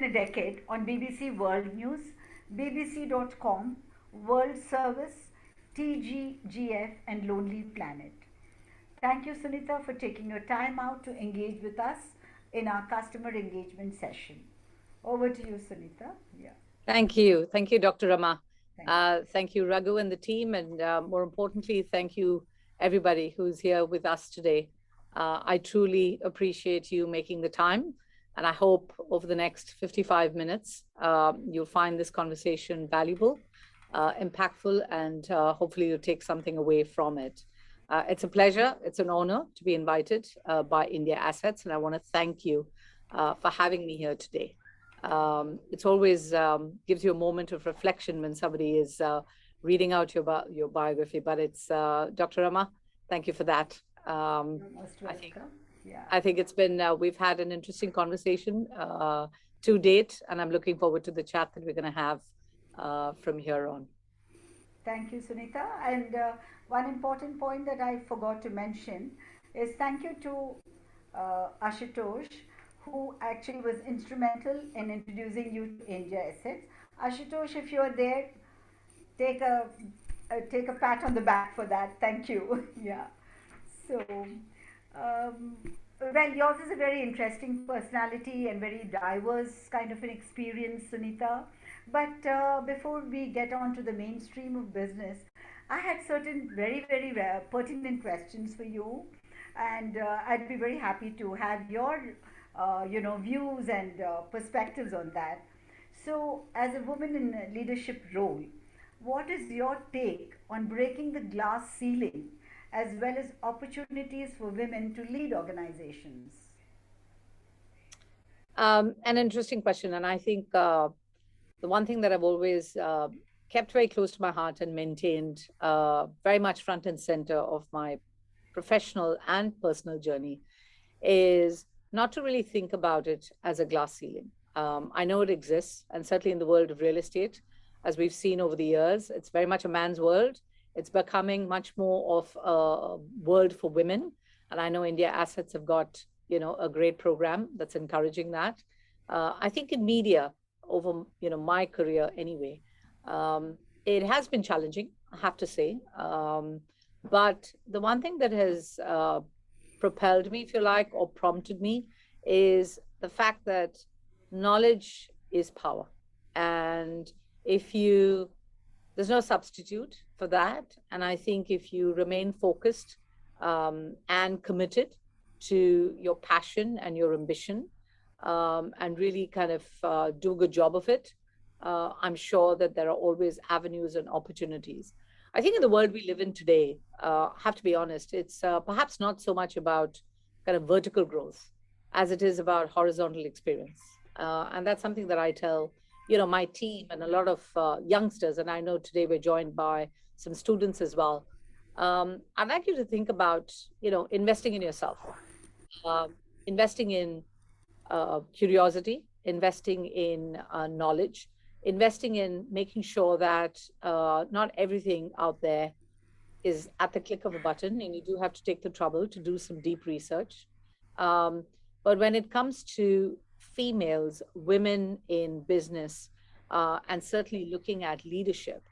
a decade on BBC World News, BBC.com, World Service, TGGF, and Lonely Planet. Thank you, Sunita, for taking your time out to engage with us in our customer engagement session. Over to you, Sunita. Yeah. Thank you. Thank you, Dr. Rama. Thank you, Raghu and the team. And more importantly, thank you, everybody who's here with us today. I truly appreciate you making the time. And I hope over the next 55 minutes, you'll find this conversation valuable, impactful, and hopefully you'll take something away from it. It's a pleasure. It's an honor to be invited by Indiassetz. And I want to thank you for having me here today. It's always gives you a moment of reflection when somebody is reading out your biography. But it's Dr. Rama, thank you for that. I think it's been we've had an interesting conversation to date, and I'm looking forward to the chat that we're going to have from here on. Thank you, Sunita. And one important point that I forgot to mention is thank you to Ashutosh, who actually was instrumental in introducing you to Indiassetz. Ashutosh, if you're there, take a pat on the back for that. Thank you. Yeah. So, well, yours is a very interesting personality and very diverse kind of an experience, Sunita. But before we get on to the mainstream of business, I had certain very, very pertinent questions for you, and I'd be very happy to have your views and perspectives on that. So, as a woman in a leadership role, what is your take on breaking the glass ceiling as well as opportunities for women to lead organizations? An interesting question. And I think the one thing that I've always kept very close to my heart and maintained very much front and center of my professional and personal journey is not to really think about it as a glass ceiling. I know it exists, and certainly in the world of real estate, as we've seen over the years, it's very much a man's world. It's becoming much more of a world for women. And I know Indiassetz have got, a great program that's encouraging that. I think in media over, my career anyway, it has been challenging, I have to say. But the one thing that has propelled me, if you like, or prompted me is the fact that knowledge is power. And there's no substitute for that. And I think if you remain focused and committed to your passion and your ambition and really kind of do a good job of it, I'm sure that there are always avenues and opportunities. I think in the world we live in today, I have to be honest, it's perhaps not so much about kind of vertical growth as it is about horizontal experience. And that's something that I tell, my team and a lot of youngsters, and I know today we're joined by some students as well. I'd like you to think about, investing in yourself, investing in curiosity, investing in knowledge, investing in making sure that not everything out there is at the click of a button, and you do have to take the trouble to do some deep research. But when it comes to females, women in business, and certainly looking at leadership,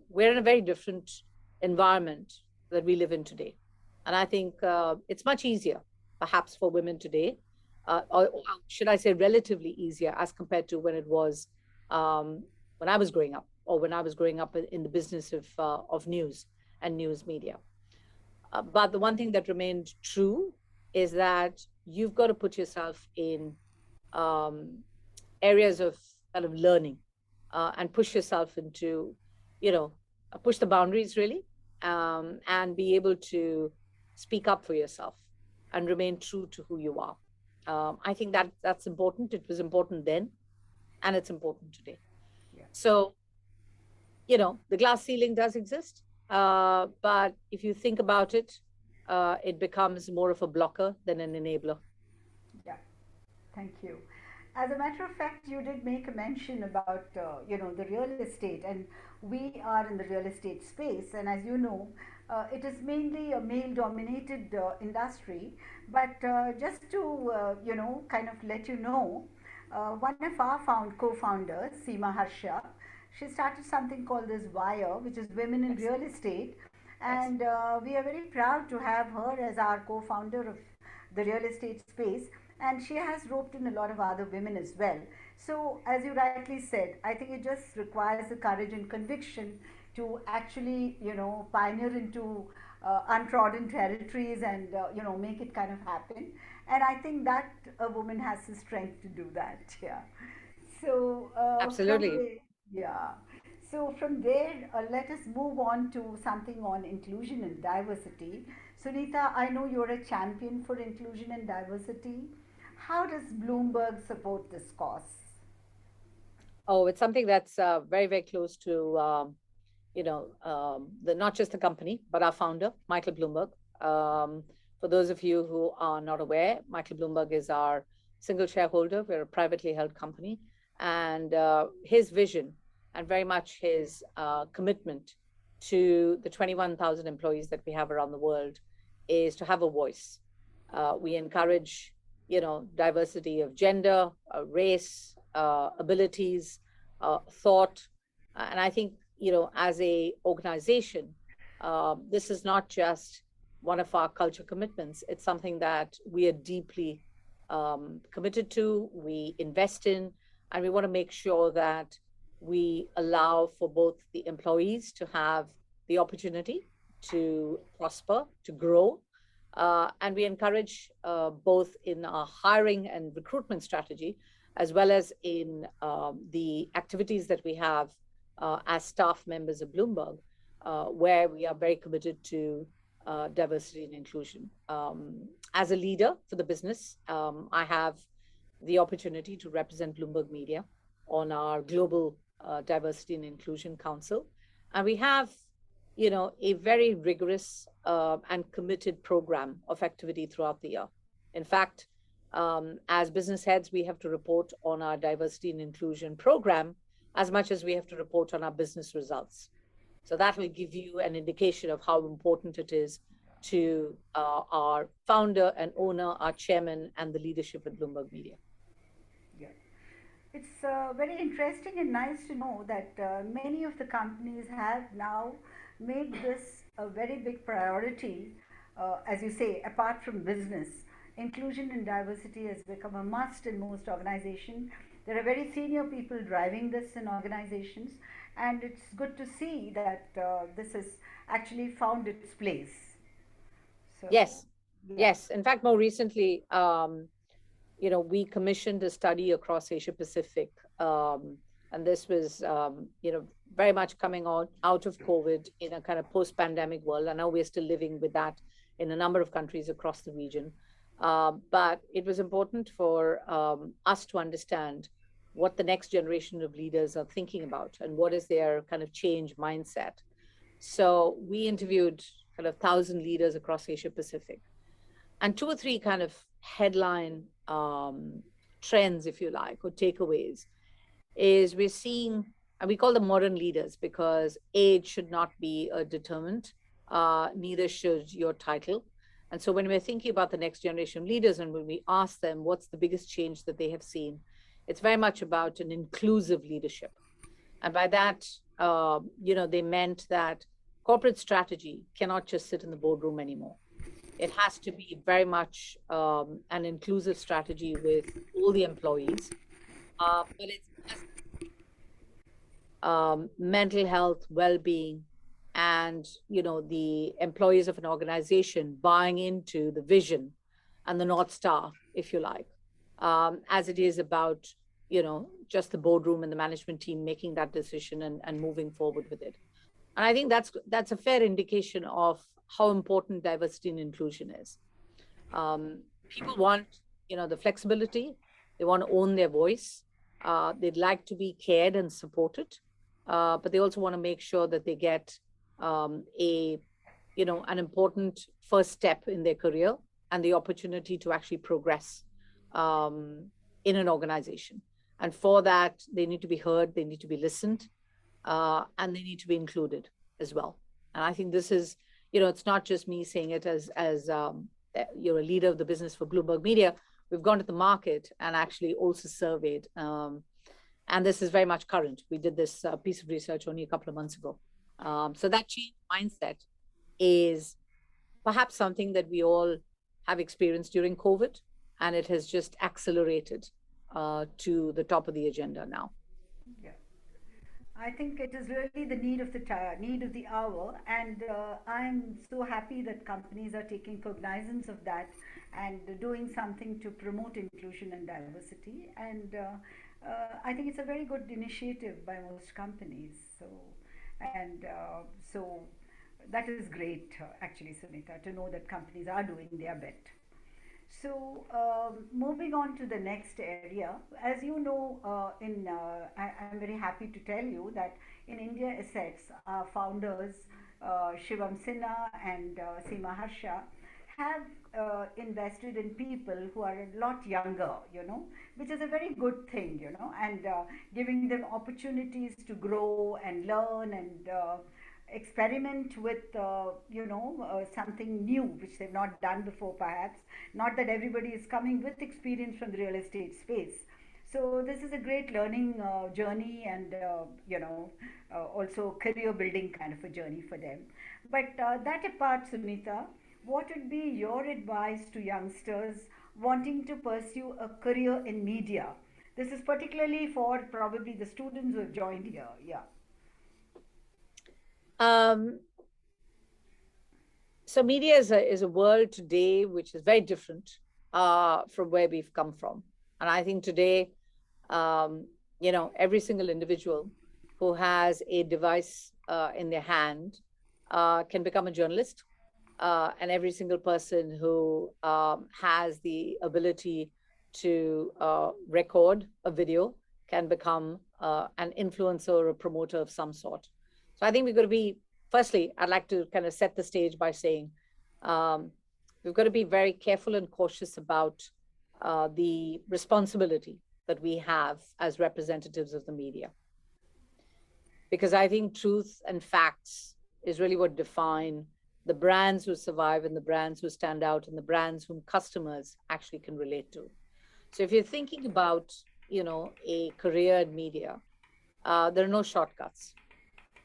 we're in a very different environment that we live in today. And I think it's much easier, perhaps, for women today, or should I say relatively easier as compared to when it was when I was growing up, or when I was growing up in the business of news and news media. But the one thing that remained true is that you've got to put yourself in areas of kind of learning and push yourself into, push the boundaries really, and be able to speak up for yourself and remain true to who you are. I think that's important. It was important then, and it's important today. Yeah. So, the glass ceiling does exist, but if you think about it, it becomes more of a blocker than an enabler. Yeah, thank you. As a matter of fact, you did make a mention about, the real estate, and we are in the real estate space, and as you know, it is mainly a male-dominated industry. But just to, kind of let you know, one of our co-founders, Seema Harsha, she started something called this Wire, which is Women in Real Excellent. Estate, and Excellent. we are very proud to have her as our co-founder of the real estate space. And she has roped in a lot of other women as well. So, as you rightly said, I think it just requires the courage and conviction to actually, pioneer into untrodden territories and, make it kind of happen. And I think that a woman has the strength to do that. Yeah. So from Absolutely. there, yeah. So from there, let us move on to something on inclusion and diversity. Sunita, I know you're a champion for inclusion and diversity. How does Bloomberg support this cause? Oh, it's something that's very, very close to the not just the company, but our founder, Michael Bloomberg. For those of you who are not aware, Michael Bloomberg is our single shareholder. We're a privately held company. And his vision and very much his commitment to the 21,000 employees that we have around the world is to have a voice. We encourage, diversity of gender, race, abilities, thought. And I think, as a organization, this is not just one of our culture commitments. It's something that we are deeply committed to, we invest in, and we want to make sure that we allow for both the employees to have the opportunity to prosper, to grow. And we encourage both in our hiring and recruitment strategy, as well as in the activities that we have as staff members of Bloomberg, where we are very committed to diversity and inclusion. As a leader for the business, I have the opportunity to represent Bloomberg Media on our global diversity and inclusion council, and we have, a very rigorous and committed program of activity throughout the year. In fact, as business heads, we have to report on our diversity and inclusion program as much as we have to report on our business results. So that will give you an indication of how important it is to our founder and owner, our chairman, and the leadership at Bloomberg Media. Yeah. It's very interesting and nice to know that many of the companies have now made this a very big priority. As you say, apart from business, inclusion and diversity has become a must in most organizations. There are very senior people driving this in organizations, and it's good to see that this has actually found its place. So, Yes, yeah. yes. In fact, more recently, we commissioned a study across Asia Pacific, and this was, very much coming out of COVID in a kind of post-pandemic world. I know we're still living with that in a number of countries across the region, but it was important for us to understand what the next generation of leaders are thinking about and what is their kind of change mindset. So we interviewed kind of 1,000 leaders across Asia Pacific, and two or three kind of headline trends, if you like, or takeaways, is we're seeing, and we call them modern leaders because age should not be a determinant, neither should your title. And so when we're thinking about the next generation of leaders and when we ask them what's the biggest change that they have seen, it's very much about an inclusive leadership. And by that, they meant that corporate strategy cannot just sit in the boardroom anymore. It has to be very much an inclusive strategy with all the employees. But it's mental health, well-being, and the employees of an organization buying into the vision and the North Star, if you like, as it is about just the boardroom and the management team making that decision and moving forward with it. And I think that's a fair indication of how important diversity and inclusion is. People want, the flexibility. They want to own their voice. They'd like to be cared and supported, but they also want to make sure that they get an important first step in their career and the opportunity to actually progress in an organization. And for that, they need to be heard, they need to be listened, and they need to be included as well. And I think this is, it's not just me saying it as you're a leader of the business for Bloomberg Media, we've gone to the market and actually also surveyed. And this is very much current. We did this piece of research only a couple of months ago. So that change mindset is perhaps something that we all have experienced during COVID, and it has just accelerated to the top of the agenda now. Yeah. I think it is really the need of the need of the hour, and I'm so happy that companies are taking cognizance of that and doing something to promote inclusion and diversity. And I think it's a very good initiative by most companies. So that is great, actually, Sunita, to know that companies are doing their bit. So, moving on to the next area, as you know, I'm very happy to tell you that in Indiassetz, our founders, Shivam Sinha and Seema Harsha, have invested in people who are a lot younger, which is a very good thing, and giving them opportunities to grow and learn and experiment with something new which they've not done before, perhaps. Not that everybody is coming with experience from the real estate space. So this is a great learning journey, and also career building kind of a journey for them. But that apart, Sunita, what would be your advice to youngsters wanting to pursue a career in media? This is particularly for probably the students who have joined here. Yeah. So media is a world today which is very different from where we've come from. And I think today, every single individual who has a device in their hand can become a journalist. And every single person who has the ability to record a video can become an influencer or a promoter of some sort. So I think we've got to be, firstly, I'd like to kind of set the stage by saying we've got to be very careful and cautious about the responsibility that we have as representatives of the media. Because I think truth and facts is really what define the brands who survive and the brands who stand out and the brands whom customers actually can relate to. So if you're thinking about, a career in media, there are no shortcuts.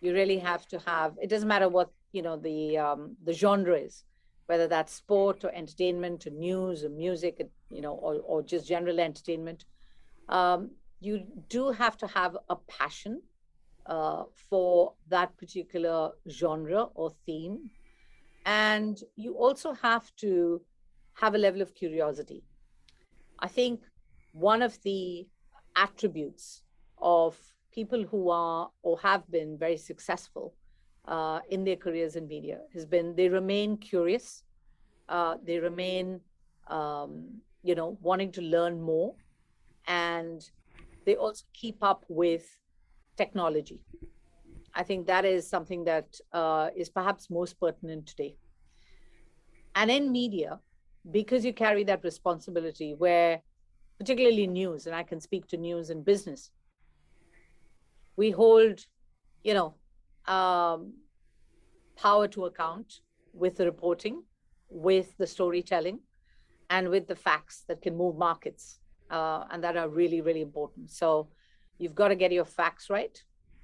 You really have to have, it doesn't matter what, the genre is, whether that's sport or entertainment or news or music, or just general entertainment. You do have to have a passion for that particular genre or theme. And you also have to have a level of curiosity. I think one of the attributes of people who are or have been very successful in their careers in media has been they remain curious, they remain, wanting to learn more, and they also keep up with technology. I think that is something that is perhaps most pertinent today. And in media, because you carry that responsibility where, particularly news, and I can speak to news and business, we hold, power to account with the reporting, with the storytelling, and with the facts that can move markets, and that are really, really important. So you've got to get your facts right.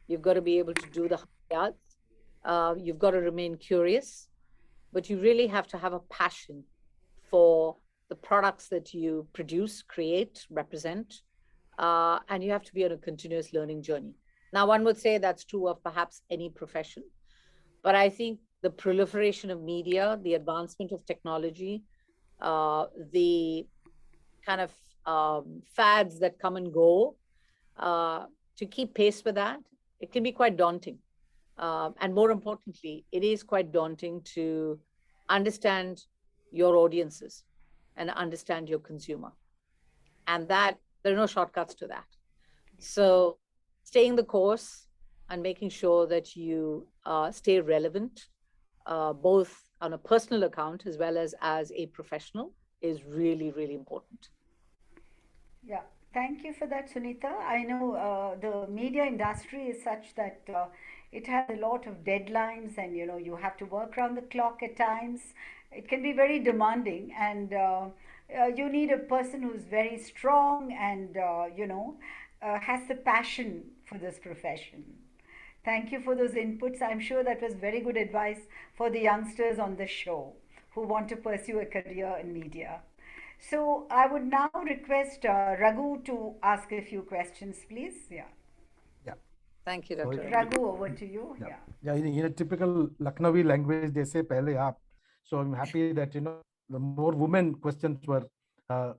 You've got to be able to do the hard yards. You've got to remain curious, but you really have to have a passion for the products that you produce, create, represent, and you have to be on a continuous learning journey. Now, one would say that's true of perhaps any profession, but I think the proliferation of media, the advancement of technology, the kind of fads that come and go, to keep pace with that, it can be quite daunting. And more importantly, it is quite daunting to understand your audiences and understand your consumer. And that there are no shortcuts to that. So staying the course and making sure that you stay relevant, both on a personal account as well as a professional, is really, really important. Yeah, thank you for that, Sunita. I know the media industry is such that It has a lot of deadlines, and you have to work around the clock at times. It can be very demanding, and you need a person who's very strong and has the passion for this profession. Thank you for those inputs. I'm sure that was very good advice for the youngsters on the show who want to pursue a career in media. So I would now request Raghu to ask a few questions, please. Yeah. Yeah. Thank you, So Dr. Rajan. Raghu, over to you. yeah, Yeah. yeah. In a typical Lucknowi language, they say "pehle aap." So I'm happy that the more women questions were uh,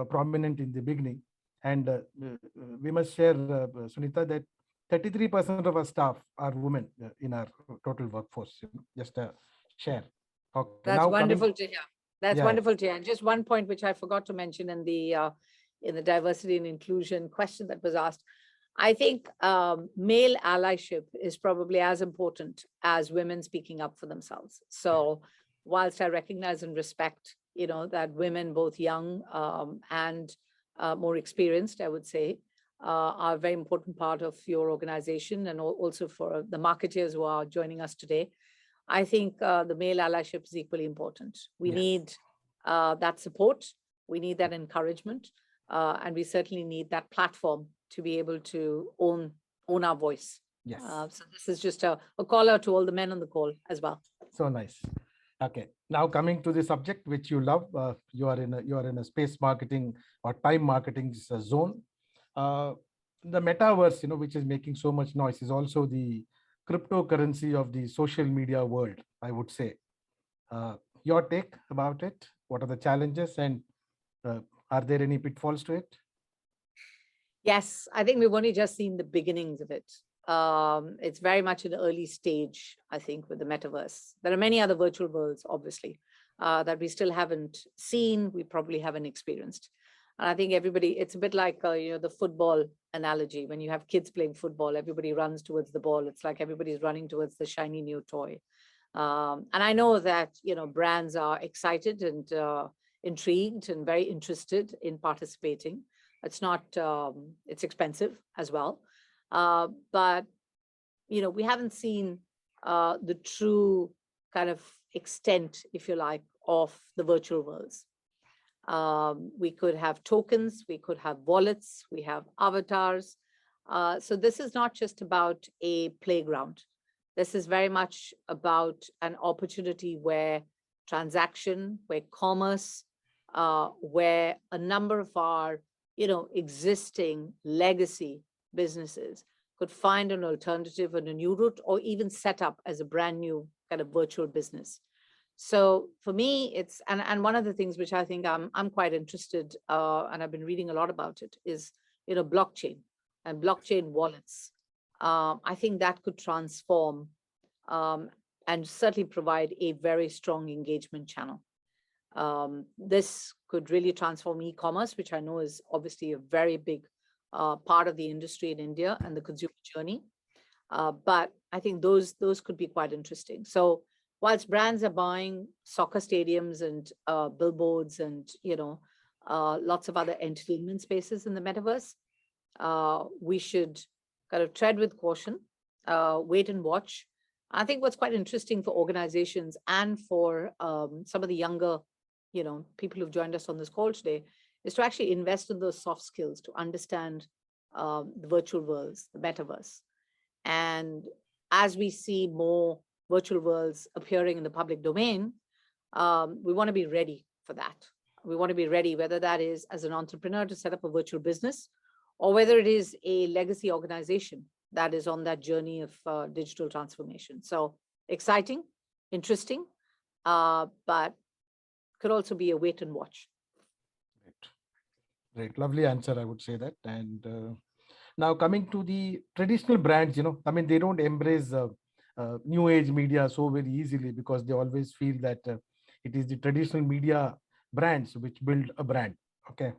prominent in the beginning, and we must share, Sunita, that 33% of our staff are women in our total workforce. Just a share. Okay, now That's coming. wonderful to hear. That's Yeah, wonderful to hear. And just one point which I forgot to mention in the diversity and inclusion question that was asked. I think male allyship is probably as important as women speaking up for themselves. So whilst I recognize and respect, that women, both young and more experienced, I would say, are a very important part of your organization, and also for the marketeers who are joining us today. I think the male allyship is equally important. We yes, need that support. We need that encouragement. And we certainly need that platform to be able to own our voice. yes. So this is just a call out to all the men on the call as well. So nice. Okay, now coming to the subject which you love, you are in a space marketing or time marketing zone. The metaverse, which is making so much noise, is also the cryptocurrency of the social media world, I would say. Your take about it? What are the challenges, and are there any pitfalls to it? Yes, I think we've only just seen the beginnings of it. It's very much an early stage, I think, with the metaverse. There are many other virtual worlds, obviously, that we still haven't seen, we probably haven't experienced. And I think everybody, it's a bit like, the football analogy. When you have kids playing football, everybody runs towards the ball. It's like everybody's running towards the shiny new toy. And I know that, brands are excited and intrigued and very interested in participating. It's not, it's expensive as well. But, we haven't seen the true kind of extent, if you like, of the virtual worlds. We could have tokens, we could have wallets, we have avatars. So this is not just about a playground. This is very much about an opportunity where transaction, where commerce, where a number of our, existing legacy businesses could find an alternative and a new route, or even set up as a brand new kind of virtual business. So for me, it's and one of the things which I think I'm quite interested, and I've been reading a lot about it, is blockchain and blockchain wallets. I think that could transform and certainly provide a very strong engagement channel. This could really transform e-commerce, which I know is obviously a very big part of the industry in India and the consumer journey. But I think those could be quite interesting. So whilst brands are buying soccer stadiums and billboards and lots of other entertainment spaces in the metaverse, we should kind of tread with caution, wait and watch. I think what's quite interesting for organizations and for some of the younger, people who've joined us on this call today, is to actually invest in those soft skills to understand the virtual worlds, the metaverse. And as we see more virtual worlds appearing in the public domain, we want to be ready for that. We want to be ready, whether that is as an entrepreneur to set up a virtual business, or whether it is a legacy organization that is on that journey of digital transformation. So exciting, interesting, but could also be a wait and watch. Great, lovely answer, I would say that. And now coming to the traditional brands, they don't embrace new age media so very easily, because they always feel that it is the traditional media brands which build a brand. Okay,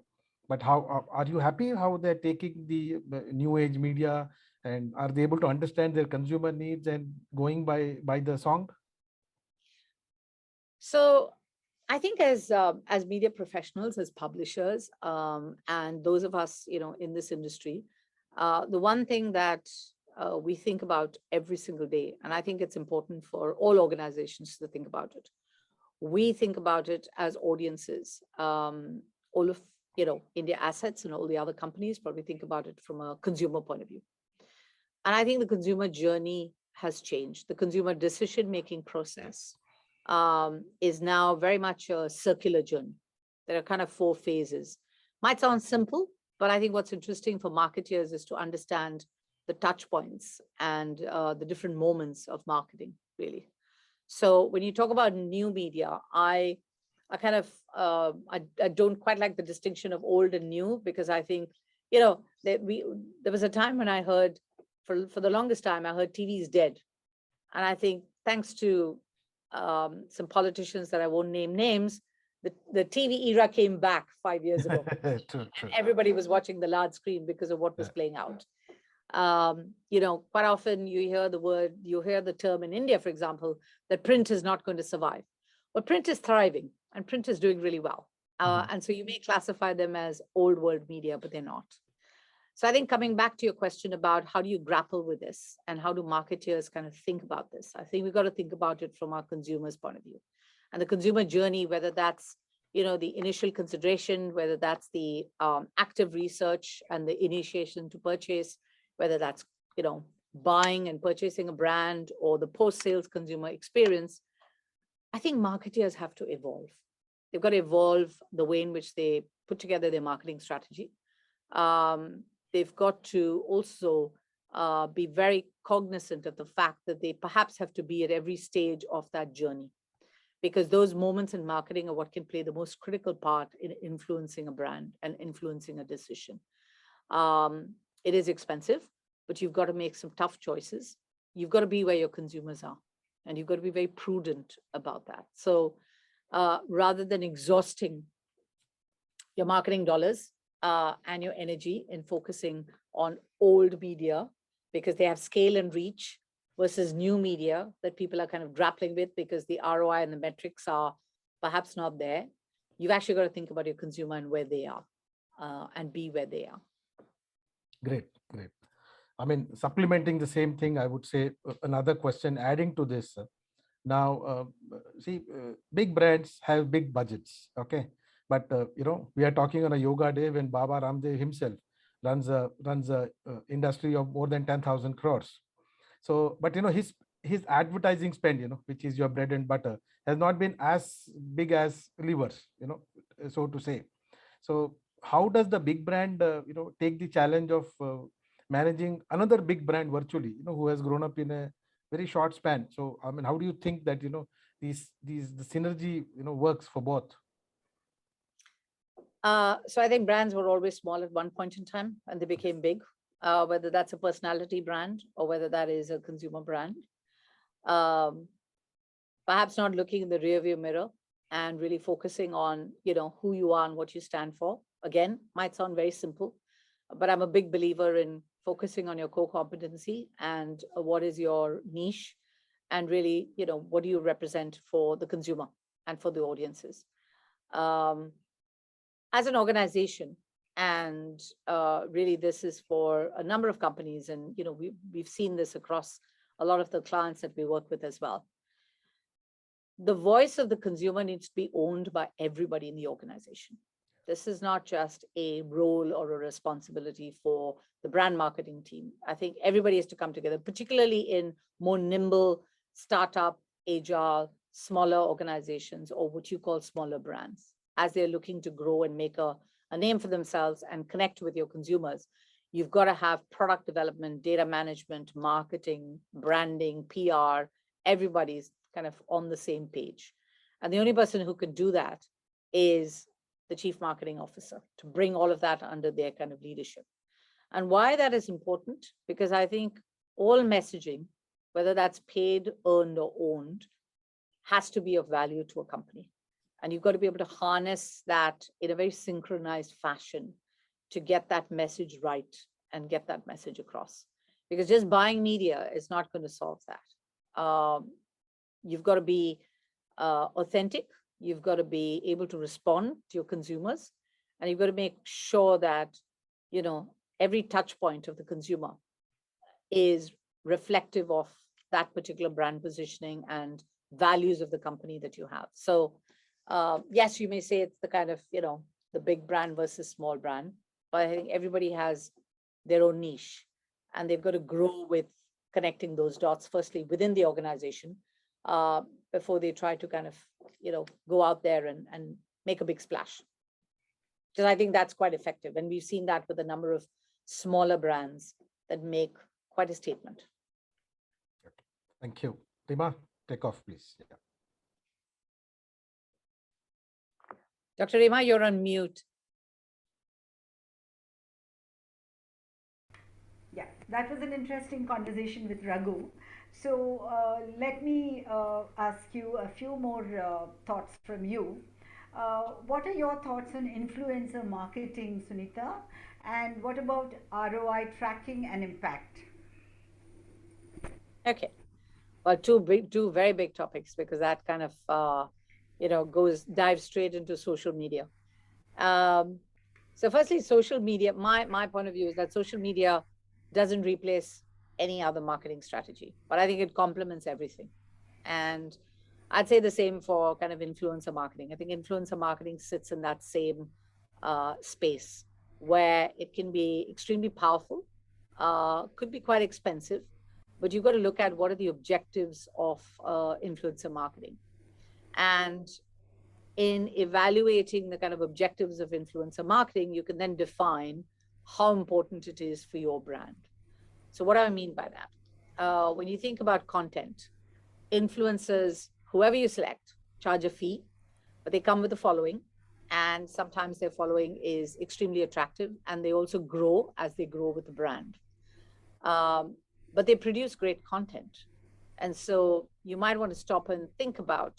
but how are you happy how they're taking the new age media, and are they able to understand their consumer needs and going by the song? So I think as media professionals, as publishers, and those of us, in this industry, the one thing that we think about every single day. And I think it's important for all organizations to think about it. We think about it as audiences. All of, Indiassetz and all the other companies probably think about it from a consumer point of view. And I think the consumer journey has changed. The consumer decision-making process is now very much a circular journey. There are kind of 4 phases. Might sound simple, but I think what's interesting for marketeers is to understand the touch points and the different moments of marketing, really. So when you talk about new media, I kind of, I don't quite like the distinction of old and new, because I think, there was a time when I heard, for the longest time, I heard TV is dead. And I think thanks to some politicians that I won't name names, the TV era came back 5 years ago. True. Everybody was watching the large screen because of what was playing out. Quite often you hear the term in India, for example, that print is not going to survive. But print is thriving and print is doing really well. And so you may classify them as old world media, but they're not. So I think coming back to your question about how do you grapple with this and how do marketeers kind of think about this, I think we've got to think about it from our consumers' point of view. And the consumer journey, whether that's, the initial consideration, whether that's the active research and the initiation to purchase, whether that's, buying and purchasing a brand, or the post-sales consumer experience, I think marketeers have to evolve. They've got to evolve the way in which they put together their marketing strategy. They've got to also be very cognizant of the fact that they perhaps have to be at every stage of that journey, because those moments in marketing are what can play the most critical part in influencing a brand and influencing a decision. It is expensive, but you've got to make some tough choices. You've got to be where your consumers are, and you've got to be very prudent about that. So rather than exhausting your marketing dollars and your energy in focusing on old media because they have scale and reach, versus new media that people are kind of grappling with because the ROI and the metrics are perhaps not there, you've actually got to think about your consumer and where they are and be where they are. Great. I mean, supplementing the same thing, I would say another question adding to this. Now, big brands have big budgets, okay? But, we are talking on a yoga day when Baba Ramdev himself runs a industry of more than 10,000 crores. So, but, his advertising spend, which is your bread and butter, has not been as big as levers, so to say. So how does the big brand, take the challenge of managing another big brand virtually, who has grown up in a very short span? So, I mean, how do you think that, the synergy, works for both? So I think brands were always small at one point in time and they became big, whether that's a personality brand or whether that is a consumer brand. Perhaps not looking in the rearview mirror and really focusing on, who you are and what you stand for. Again, might sound very simple, but I'm a big believer in focusing on your core competency and what is your niche, and really, what do you represent for the consumer and for the audiences. As an organization, and really this is for a number of companies, and we've seen this across a lot of the clients that we work with as well. The voice of the consumer needs to be owned by everybody in the organization. This is not just a role or a responsibility for the brand marketing team. I think everybody has to come together, particularly in more nimble, startup, agile, smaller organizations, or what you call smaller brands, as they're looking to grow and make a name for themselves and connect with your consumers. You've got to have product development, data management, marketing, branding, PR. Everybody's kind of on the same page. And the only person who can do that is the chief marketing officer, to bring all of that under their kind of leadership. And why that is important, because I think all messaging, whether that's paid, earned, or owned, has to be of value to a company. And you've got to be able to harness that in a very synchronized fashion to get that message right and get that message across. Because just buying media is not going to solve that. You've got to be authentic. You've got to be able to respond to your consumers. And you've got to make sure that, every touch point of the consumer is reflective of that particular brand positioning and values of the company that you have. So yes, you may say it's the kind of, the big brand versus small brand, but I think everybody has their own niche, and they've got to grow with connecting those dots, firstly within the organization, before they try to kind of, go out there and make a big splash. Because I think that's quite effective. And we've seen that with a number of smaller brands that make quite a statement. Thank you. Rima, take off, please. Yeah. Dr. Rima, you're on mute. Yeah, that was an interesting conversation with Raghu. So let me ask you a few more thoughts from you. What are your thoughts on influencer marketing, Sunita? And what about ROI tracking and impact? Okay. Well, two very big topics, because that kind of, dives straight into social media. So firstly, social media, my point of view is that social media doesn't replace any other marketing strategy, but I think it complements everything. And I'd say the same for kind of influencer marketing. I think influencer marketing sits in that same space where it can be extremely powerful, could be quite expensive, but you've got to look at what are the objectives of influencer marketing. And in evaluating the kind of objectives of influencer marketing, you can then define how important it is for your brand. So what do I mean by that? When you think about content, influencers, whoever you select, charge a fee, but they come with a following. And sometimes their following is extremely attractive, and they also grow as they grow with the brand. But they produce great content. And so you might want to stop and think about,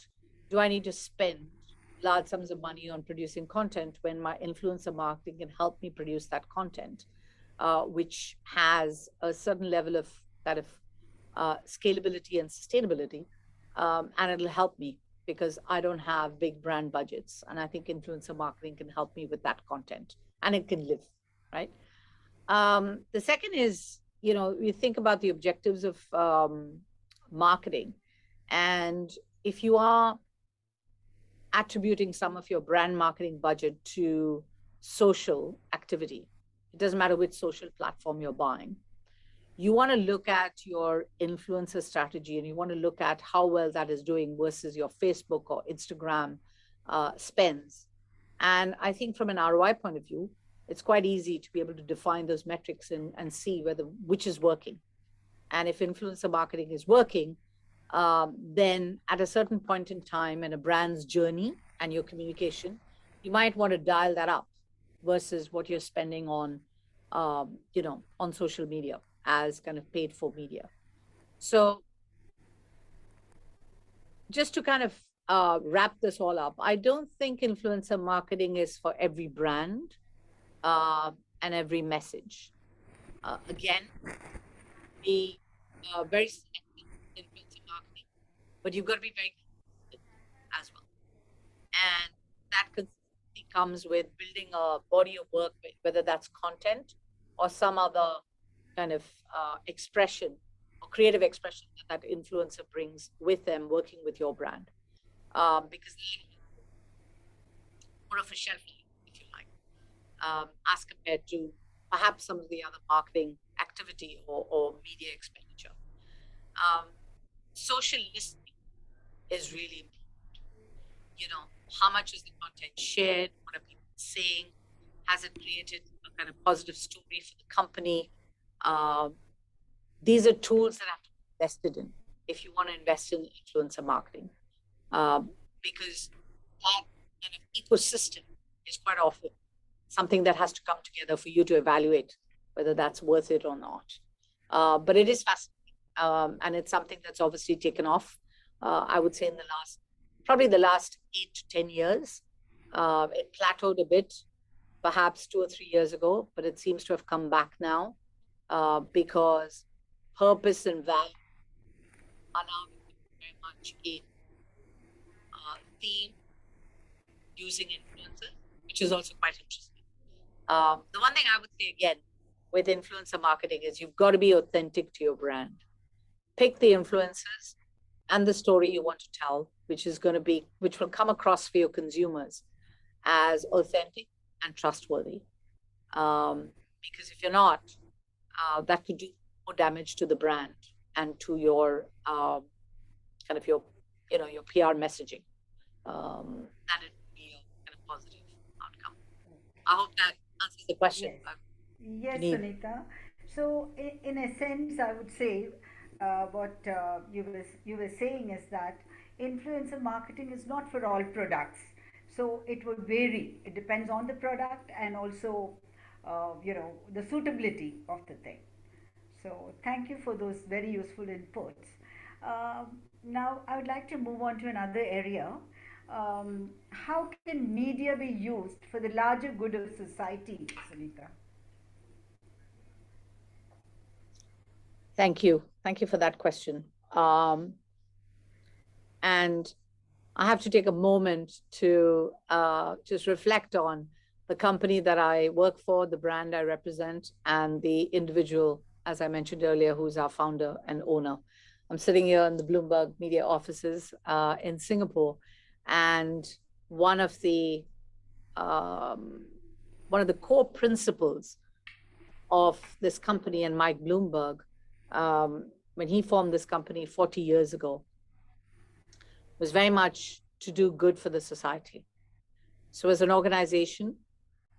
do I need to spend large sums of money on producing content when my influencer marketing can help me produce that content, which has a certain level of kind of scalability and sustainability, and it'll help me because I don't have big brand budgets. And I think influencer marketing can help me with that content, and it can live, right? The second is, you think about the objectives of marketing. And if you are attributing some of your brand marketing budget to social activity, it doesn't matter which social platform you're buying, you want to look at your influencer strategy, and you want to look at how well that is doing versus your Facebook or Instagram spends. And I think from an ROI point of view, it's quite easy to be able to define those metrics and see which is working. And if influencer marketing is working, then at a certain point in time in a brand's journey and your communication, you might want to dial that up versus what you're spending on, on social media as kind of paid for media. So just to kind of wrap this all up, I don't think influencer marketing is for every brand and every message. Again, be very selective in influencer marketing, but you've got to be very consistent as well. And that consistency comes with building a body of work, whether that's content or some other kind of expression or creative expression that influencer brings with them working with your brand. Because more of a shelf life, if you like, as compared to perhaps some of the other marketing activity or media expenditure. Social listening is really important. How much is the content shared? What are people saying? Has it created a kind of positive story for the company? These are tools that have to be invested in if you want to invest in influencer marketing, because that kind of ecosystem is quite often something that has to come together for you to evaluate whether that's worth it or not. But it is fascinating, and it's something that's obviously taken off. I would say in probably the last 8 to 10 years. It plateaued a bit, perhaps 2 or 3 years ago, but it seems to have come back now because purpose and value are now very much a theme using influencers, which is also quite interesting. The one thing I would say again with influencer marketing is you've got to be authentic to your brand. Pick the influencers and the story you want to tell, which will come across for your consumers as authentic and trustworthy. Because if you're not, that could do more damage to the brand and to your your PR messaging than it would be a kind of positive outcome. I hope that answers the question. Yes, Sunita. So, in a sense, I would say what you were saying is that influencer marketing is not for all products. So it would vary. It depends on the product and also, the suitability of the thing. So thank you for those very useful inputs. Now I would like to move on to another area. How can media be used for the larger good of society, Sunita? Thank you. Thank you for that question. And I have to take a moment to just reflect on the company that I work for, the brand I represent, and the individual, as I mentioned earlier, who's our founder and owner. I'm sitting here in the Bloomberg Media offices in Singapore, and one of the core principles of this company and Mike Bloomberg, when he formed this company 40 years ago, was very much to do good for the society. So as an organization,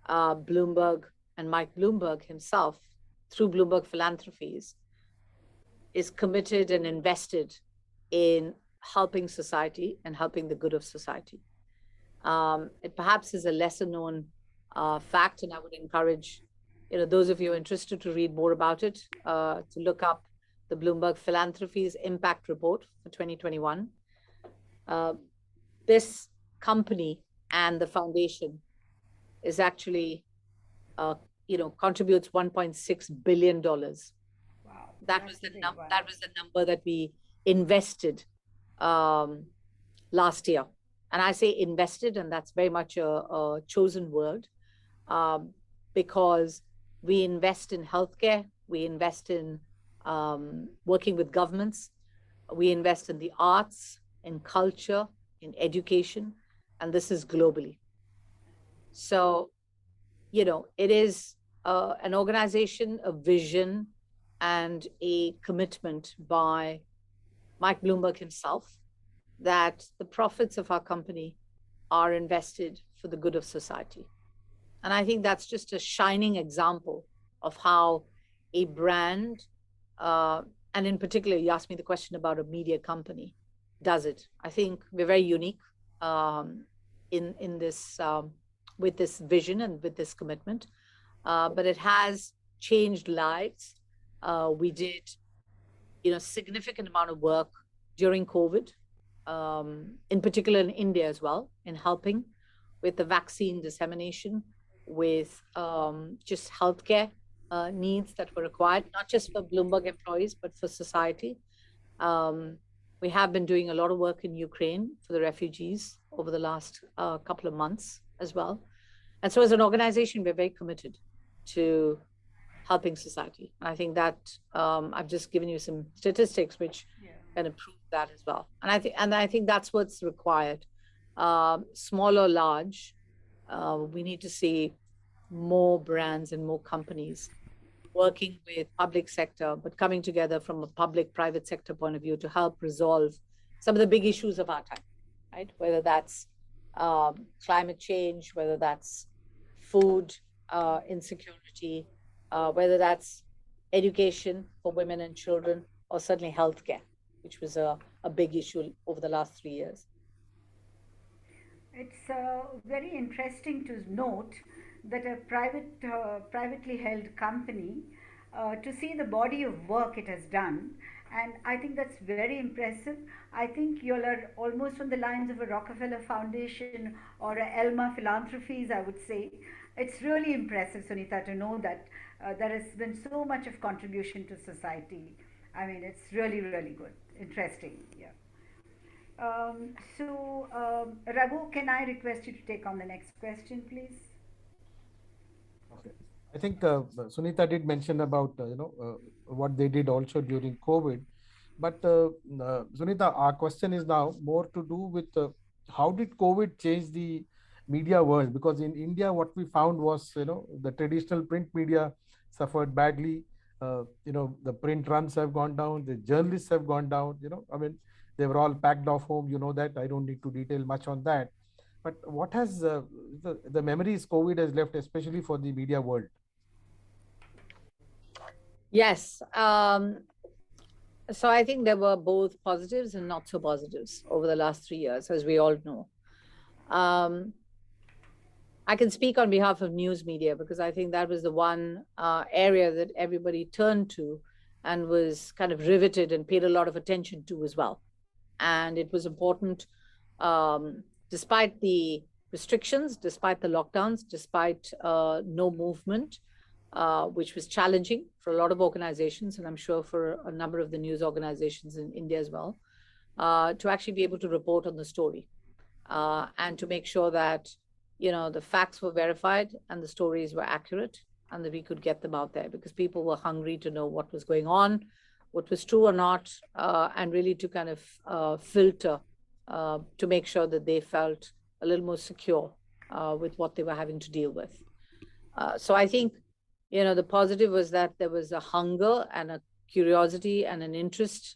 Bloomberg and Mike Bloomberg himself, through Bloomberg Philanthropies, is committed and invested in helping society and helping the good of society. It perhaps is a lesser known fact, and I would encourage those of you interested to read more about it, to look up the Bloomberg Philanthropies Impact Report for 2021. This company and the foundation is actually, contributes $1.6 billion. Wow. That was the number that we invested last year. And I say invested, and that's very much a chosen word, because we invest in healthcare, we invest in working with governments, we invest in the arts, in culture, in education, and this is globally. So, it is an organization, a vision, and a commitment by Mike Bloomberg himself that the profits of our company are invested for the good of society. And I think that's just a shining example of how a brand, and in particular, you asked me the question about a media company, does it. I think we're very unique in this, with this vision and with this commitment, but it has changed lives. We did, significant amount of work during COVID, in particular in India as well, in helping with the vaccine dissemination, with just healthcare needs that were required, not just for Bloomberg employees, but for society. We have been doing a lot of work in Ukraine for the refugees over the last couple of months as well. And so as an organization, we're very committed to helping society. And I think that I've just given you some statistics which kind of prove that as well. And I think that's what's required. Small or large, we need to see more brands and more companies working with public sector, but coming together from a public-private sector point of view to help resolve some of the big issues of our time, right? Whether that's climate change, whether that's food insecurity, whether that's education for women and children, or certainly healthcare, which was a big issue over the last 3 years. It's very interesting to note that a privately held company, to see the body of work it has done, and I think that's very impressive. I think you are almost on the lines of a Rockefeller Foundation or a Elma Philanthropies, I would say. It's really impressive, Sunita, to know that there has been so much of contribution to society. I mean, it's really, really good. Interesting, yeah. Raghu, can I request you to take on the next question, please? Okay. I think Sunita did mention about what they did also during COVID. But Sunita, our question is now more to do with how did COVID change the media world? Because in India, what we found was the traditional print media suffered badly. The print runs have gone down, the journalists have gone down. I mean, they were all packed off home. You know that I don't need to detail much on that. But what has the memories COVID has left, especially for the media world? Yes. So I think there were both positives and not so positives over the last 3 years, as we all know. I can speak on behalf of news media because I think that was the one area that everybody turned to and was kind of riveted and paid a lot of attention to as well. And it was important, despite the restrictions, despite the lockdowns, despite no movement, which was challenging for a lot of organizations, and I'm sure for a number of the news organizations in India as well, to actually be able to report on the story and to make sure that the facts were verified and the stories were accurate and that we could get them out there because people were hungry to know what was going on, what was true or not, and really to kind of filter to make sure that they felt a little more secure with what they were having to deal with. So I think, the positive was that there was a hunger and a curiosity and an interest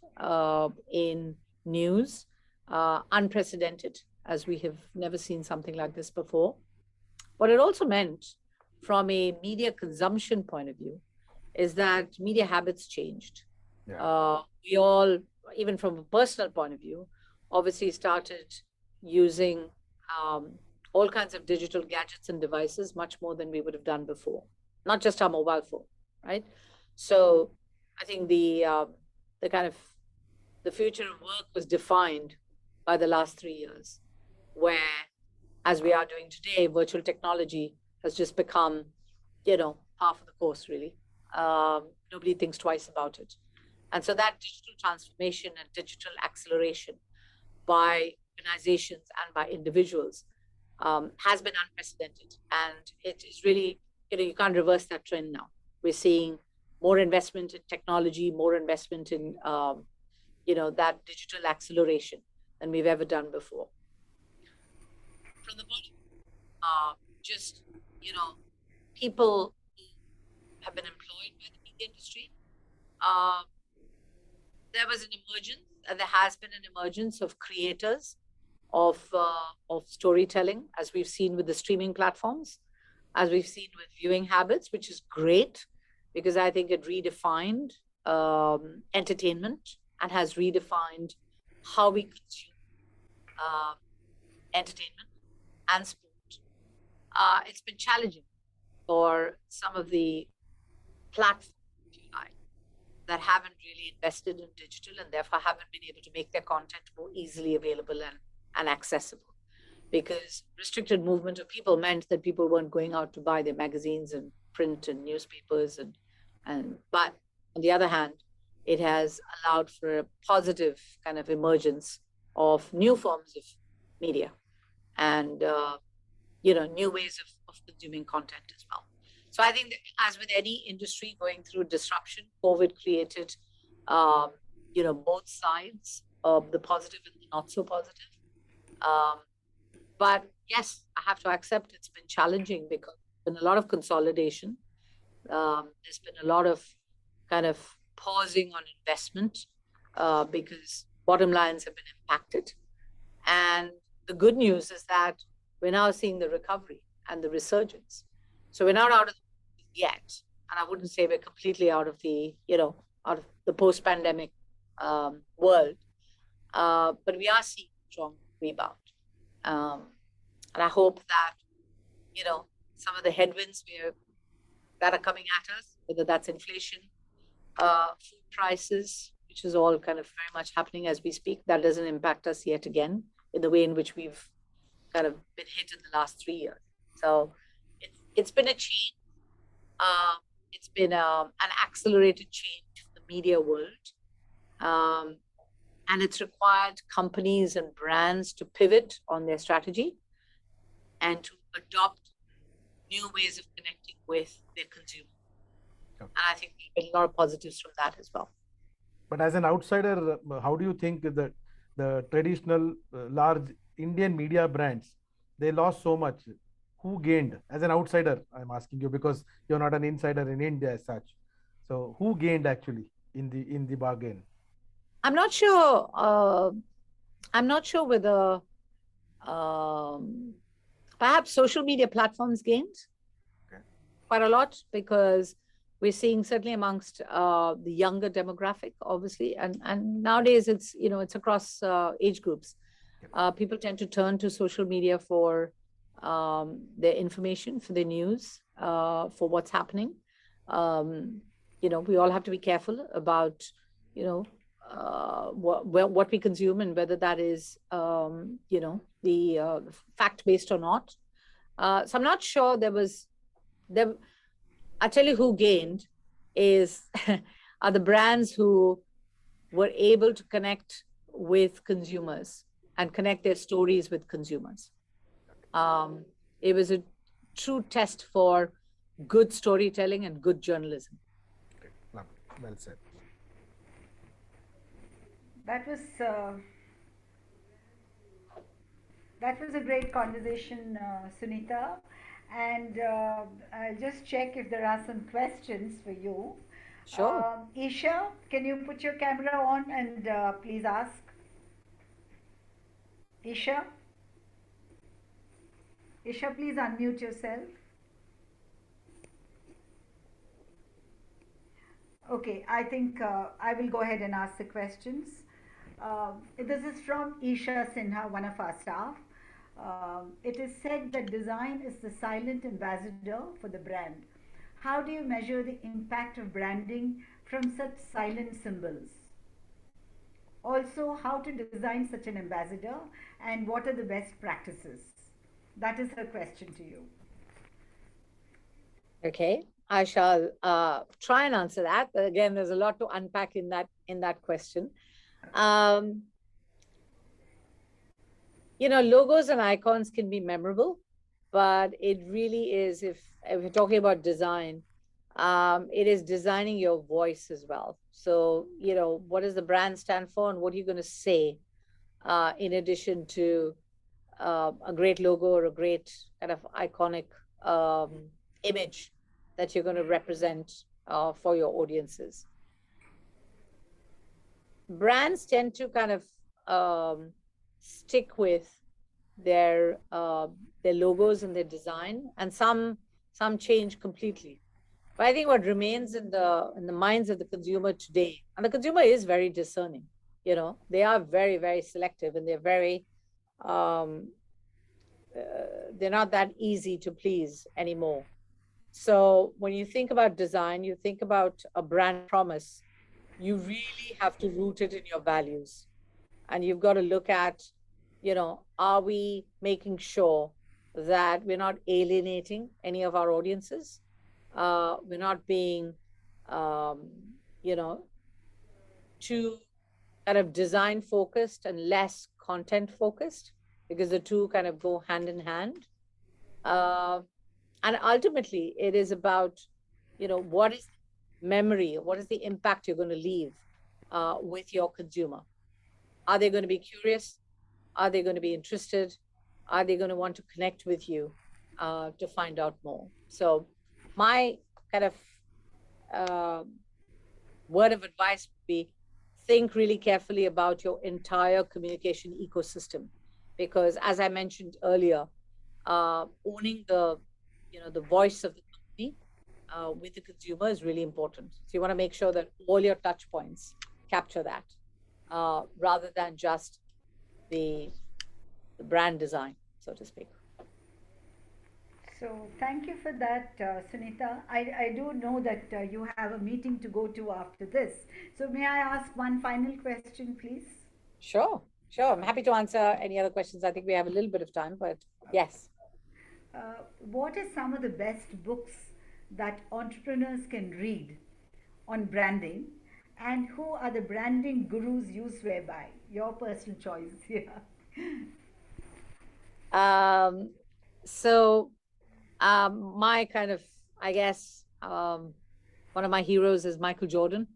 in news, unprecedented, as we have never seen something like this before. What it also meant from a media consumption point of view is that media habits changed. Yeah. We all, even from a personal point of view, obviously started using all kinds of digital gadgets and devices much more than we would have done before, not just our mobile phone, right? So I think the future of work was defined by the last 3 years, where, as we are doing today, virtual technology has just become, half of the course, really. Nobody thinks twice about it. And so that digital transformation and digital acceleration by organizations and by individuals has been unprecedented. And it is really, you can't reverse that trend now. We're seeing more investment in technology, more investment in, that digital acceleration than we've ever done before. From the bottom, just, people who have been employed by the media industry, there was an emergence, and there has been an emergence of creators of storytelling, as we've seen with the streaming platforms, as we've seen with viewing habits, which is great because I think it redefined entertainment and has redefined how we consume entertainment and sport. It's been challenging for some of the platforms, if you like, that haven't really invested in digital and therefore haven't been able to make their content more easily available and accessible. Because restricted movement of people meant that people weren't going out to buy their magazines and print and newspapers but on the other hand, it has allowed for a positive kind of emergence of new forms of media and new ways of consuming content as well. So I think that, as with any industry going through disruption, COVID created both sides of the positive and the not so positive. But yes, I have to accept it's been challenging because there's been a lot of consolidation. There's been a lot of kind of pausing on investment because bottom lines have been impacted. And the good news is that we're now seeing the recovery and the resurgence. So we're not out of it yet. And I wouldn't say we're completely out of the post-pandemic world. But we are seeing a strong rebound. And I hope that, some of the headwinds that are coming at us, whether that's inflation, food prices, which is all kind of very much happening as we speak, that doesn't impact us yet again in the way in which we've kind of been hit in the last 3 years. So it's been a change. It's been an accelerated change for the media world. And it's required companies and brands to pivot on their strategy and to adopt new ways of connecting with their consumer. Okay. And I think we get a lot of positives from that as well. But as an outsider, how do you think the traditional large Indian media brands, they lost so much? Who gained? As an outsider, I'm asking you because you're not an insider in India as such. So who gained actually in the bargain? I'm not sure. I'm not sure whether um, perhaps social media platforms gained quite a lot, because we're seeing certainly amongst the younger demographic, obviously, and nowadays it's across age groups. People tend to turn to social media for their information, for their news, for what's happening. We all have to be careful about what we consume and whether that is the fact based or not. So I'm not sure there. I'll tell you who gained is are the brands who were able to connect with consumers and connect their stories with consumers. It was a true test for good storytelling and good journalism. Well said. That was a great conversation, Sunita. And I'll just check if there are some questions for you. Sure. Isha, can you put your camera on and please ask? Isha? Isha, please unmute yourself. Okay, I think I will go ahead and ask the questions. This is from Isha Sinha, one of our staff. It is said that design is the silent ambassador for the brand. How do you measure the impact of branding from such silent symbols? Also, how to design such an ambassador and what are the best practices? That is her question to you. Okay, I shall try and answer that. But again, there's a lot to unpack in that question. Logos and icons can be memorable, but it really is, if we're talking about design, it is designing your voice as well. So, what does the brand stand for and what are you going to say in addition to a great logo or a great kind of iconic image that you're going to represent for your audiences. Brands tend to kind of stick with their logos and their design, and some change completely. But I think what remains in the minds of the consumer today, and the consumer is very discerning, they are very, very selective, and they're very they're not that easy to please anymore. So when you think about design, you think about a brand promise, you really have to root it in your values. And you've got to look at, are we making sure that we're not alienating any of our audiences? We're not being, too kind of design focused and less content focused, because the two kind of go hand in hand. And ultimately, it is about, what is memory, what is the impact you're going to leave with your consumer? Are they going to be curious? Are they going to be interested? Are they going to want to connect with you to find out more? So my kind of word of advice would be, think really carefully about your entire communication ecosystem, because as I mentioned earlier, owning the voice of the company with the consumer is really important. So you want to make sure that all your touch points capture that, rather than just the brand design, so to speak. So thank you for that, Sunita. I do know that you have a meeting to go to after this. So may I ask one final question, please? Sure. I'm happy to answer any other questions. I think we have a little bit of time, but yes. What are some of the best books that entrepreneurs can read on branding, and who are the branding gurus you swear by? Your personal choice here. So My kind of, I guess, one of my heroes is Michael Jordan.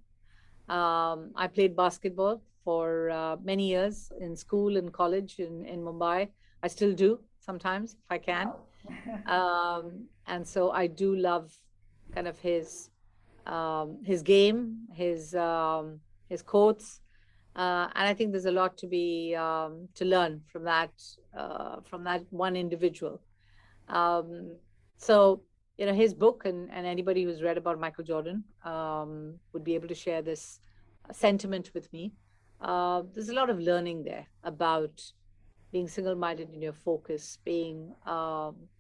I played basketball for many years in school and college in Mumbai. I still do sometimes if I can. And so I do love kind of his game, his quotes, and I think there's a lot to learn from that one individual. So his book and anybody who's read about Michael Jordan would be able to share this sentiment with me. There's a lot of learning there about being single-minded in your focus, being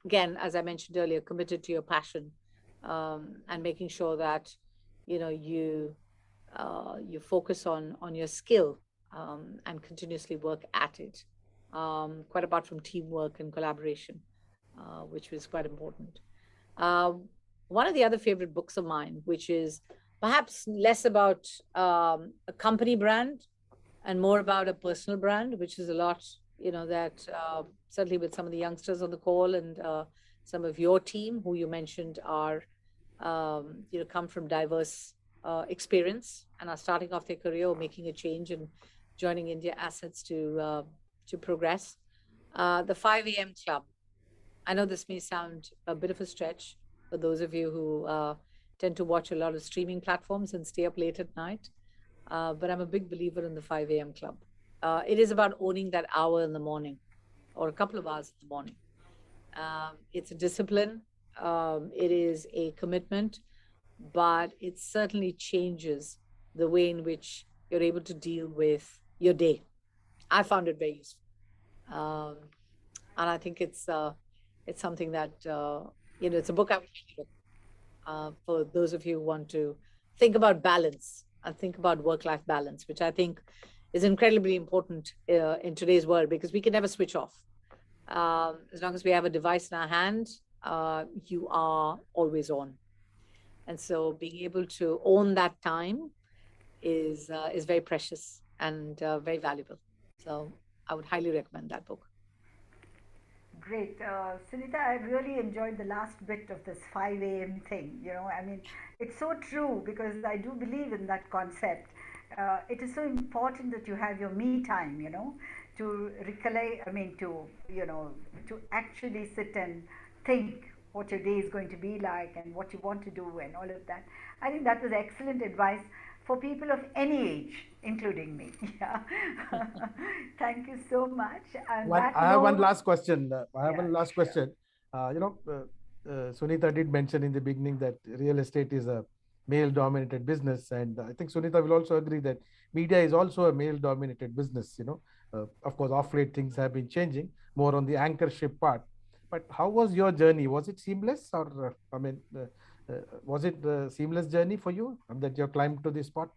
again, as I mentioned earlier, committed to your passion, and making sure that you focus on your skill, and continuously work at it, quite apart from teamwork and collaboration, which was quite important. One of the other favorite books of mine, which is perhaps less about a company brand and more about a personal brand, which is a lot, that certainly with some of the youngsters on the call and some of your team who you mentioned are, come from diverse experience and are starting off their career or making a change and joining Indiassetz to progress. The 5 a.m. Club. I know this may sound a bit of a stretch for those of you who tend to watch a lot of streaming platforms and stay up late at night, but I'm a big believer in the 5 a.m. Club. It is about owning that hour in the morning or a couple of hours in the morning. It's a discipline. It is a commitment, but it certainly changes the way in which you're able to deal with your day. I found it very useful. And I think it's something that, it's a book I would recommend for those of you who want to think about balance and think about work-life balance, which I think is incredibly important in today's world, because we can never switch off. As long as we have a device in our hand, you are always on. And so being able to own that time is very precious and very valuable. So I would highly recommend that book. Great. Sunita, I really enjoyed the last bit of this 5 a.m. thing. I mean, it's so true, because I do believe in that concept. It is so important that you have your me time, to recollect, to actually sit and think what your day is going to be like and what you want to do and all of that. I think that was excellent advice for people of any age, including me. Yeah. Thank you so much. And I have one last question. Sunita did mention in the beginning that real estate is a male-dominated business, and I think Sunita will also agree that media is also a male-dominated business. Of course, off late things have been changing more on the anchorship part. But how was your journey? Was it seamless, or was it a seamless journey for you that you climbed to this spot?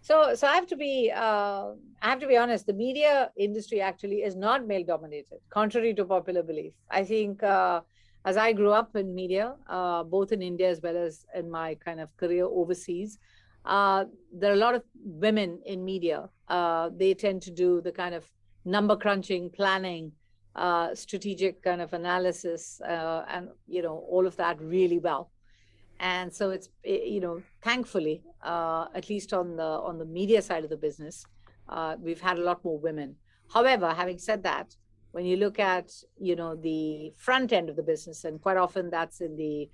So I have to be honest. The media industry actually is not male dominated, contrary to popular belief. I think as I grew up in media, both in India as well as in my kind of career overseas, there are a lot of women in media. They tend to do the kind of number crunching, planning, strategic kind of analysis, and all of that really well. And so it's, thankfully, at least on the media side of the business, we've had a lot more women. However, having said that, when you look at, the front end of the business, and quite often that's in the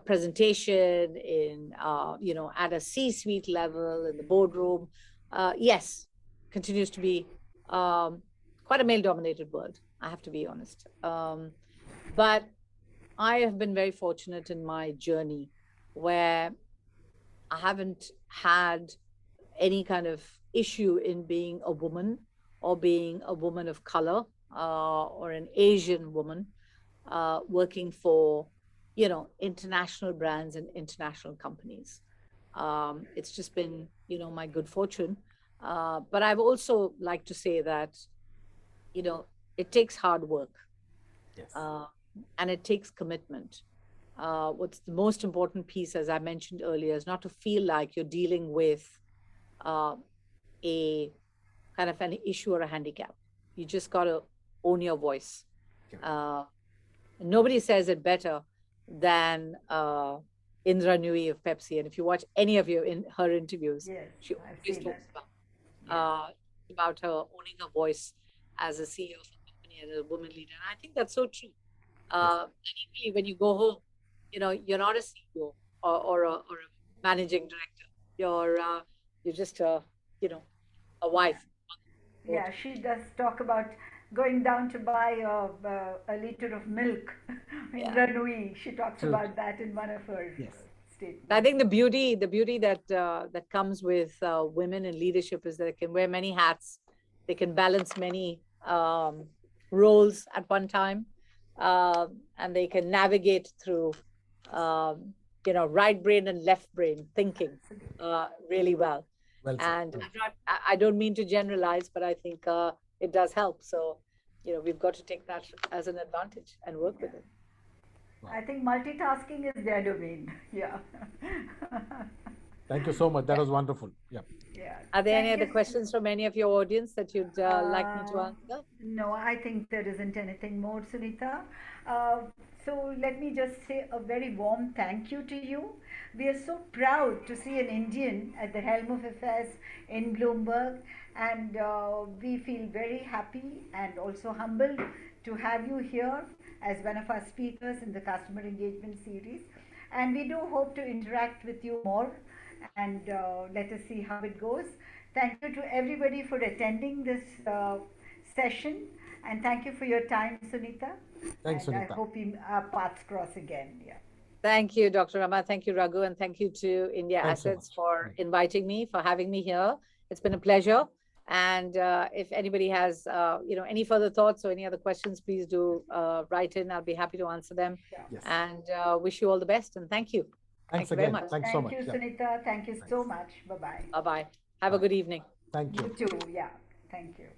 presentation, at a C-suite level, in the boardroom, yes, continues to be quite a male-dominated world, I have to be honest. But I have been very fortunate in my journey where I haven't had any kind of issue in being a woman or being a woman of color or an Asian woman working for, international brands and international companies. It's just been, my good fortune. But I've also like to say that, it takes hard work. Yes. And it takes commitment. What's the most important piece, as I mentioned earlier, is not to feel like you're dealing with a kind of an issue or a handicap. You just got to own your voice. Nobody says it better than Indra Nui of Pepsi. And if you watch any of her interviews, Yes, she I've always seen talks that. about her owning her voice as a CEO of a company and a woman leader. And I think that's so true. And equally, when you go home, you're not a CEO or a managing director. You're just a wife. Yeah, she does talk about going down to buy a liter of milk in Yeah. Ranui. She talks True. about that in one of her Yes. statements. I think the beauty that comes with women in leadership is that they can wear many hats, they can balance many roles at one time, and they can navigate through, right brain and left brain thinking really well. Well said. And I don't mean to generalize, but I think it does help. So, we've got to take that as an advantage and work with it. I think multitasking is their domain. Yeah. Thank you so much. That was wonderful. Yeah. Yeah. Are there any Thank other you. questions from any of your audience that you'd like me to answer? No, I think there isn't anything more, Sunita. So let me just say a very warm thank you to you. We are so proud to see an Indian at the helm of affairs in Bloomberg, and we feel very happy and also humbled to have you here as one of our speakers in the customer engagement series. And we do hope to interact with you more, and let us see how it goes. Thank you to everybody for attending this session, and thank you for your time, Sunita. Thanks, and I Sunita. hope our paths cross again. Yeah. Thank you, Dr. Rama. Thank you, Raghu. And thank you to India Thanks so Assets much. for inviting me, for having me here. It's been a pleasure. And if anybody has, any further thoughts or any other questions, please do write in. I'll be happy to answer them. Yes. And wish you all the best. And thank you. Thanks Thank you very again. much. Thanks so much. Thank you, Yeah. Sunita. Thank you so much. Bye-bye. Bye-bye. Have a good evening. Thank you. You too. Yeah. Thank you.